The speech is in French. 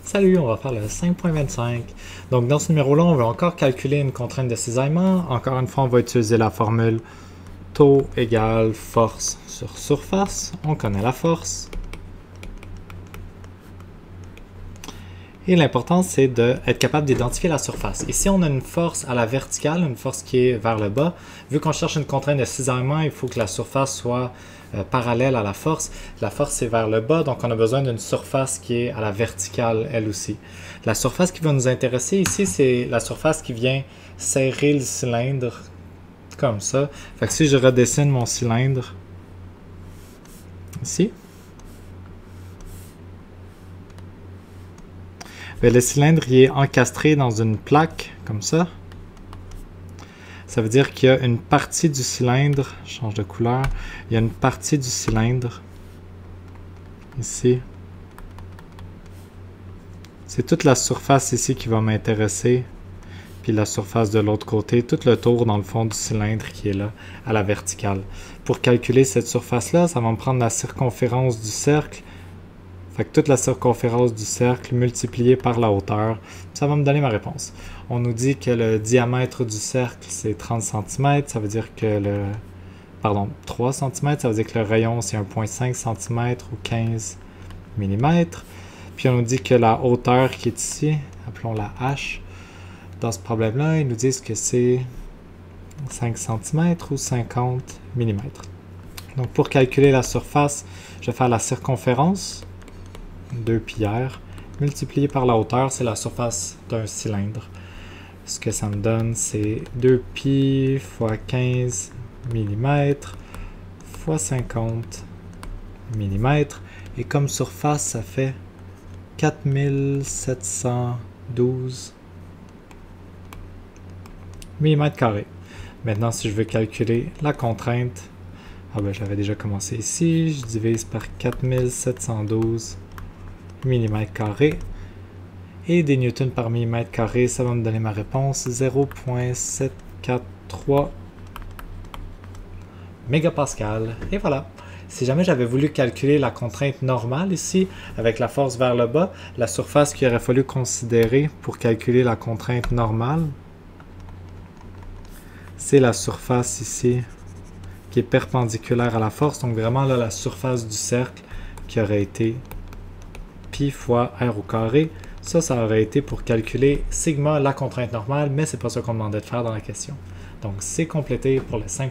Salut, on va faire le 5.25. Donc dans ce numéro-là, on va encore calculer une contrainte de cisaillement. Encore une fois, on va utiliser la formule taux égale force sur surface. On connaît la force. Et l'important, c'est d'être capable d'identifier la surface. Ici, on a une force à la verticale, une force qui est vers le bas. Vu qu'on cherche une contrainte de cisaillement, il faut que la surface soit parallèle à la force. La force est vers le bas, donc on a besoin d'une surface qui est à la verticale, elle aussi. La surface qui va nous intéresser ici, c'est la surface qui vient serrer le cylindre, comme ça. Fait que si je redessine mon cylindre, ici, le cylindre il est encastré dans une plaque, comme ça. Ça veut dire qu'il y a une partie du cylindre, je change de couleur, il y a une partie du cylindre, ici. C'est toute la surface ici qui va m'intéresser, puis la surface de l'autre côté, tout le tour dans le fond du cylindre qui est là, à la verticale. Pour calculer cette surface-là, ça va me prendre la circonférence du cercle. Fait que toute la circonférence du cercle multipliée par la hauteur, ça va me donner ma réponse. On nous dit que le diamètre du cercle, c'est 30 cm, ça veut dire que le... Pardon, 3 cm, ça veut dire que le rayon, c'est 1,5 cm ou 15 mm. Puis on nous dit que la hauteur qui est ici, appelons-la h, dans ce problème-là, ils nous disent que c'est 5 cm ou 50 mm. Donc pour calculer la surface, je vais faire la circonférence, 2 pi r, multiplié par la hauteur, c'est la surface d'un cylindre. Ce que ça me donne, c'est 2 pi fois 15 mm fois 50 mm. Et comme surface, ça fait 4712 mm². Maintenant, si je veux calculer la contrainte, j'avais déjà commencé ici, je divise par 4712 mm². Et des newtons par millimètre carré, ça va me donner ma réponse, 0,743 mégapascal. Et voilà. Si jamais j'avais voulu calculer la contrainte normale ici, avec la force vers le bas, la surface qu'il aurait fallu considérer pour calculer la contrainte normale, c'est la surface ici qui est perpendiculaire à la force. Donc vraiment là, la surface du cercle qui aurait été pi fois r au carré. Ça aurait été pour calculer sigma, la contrainte normale, mais c'est pas ça qu'on demandait de faire dans la question. Donc c'est complété pour le 5.25.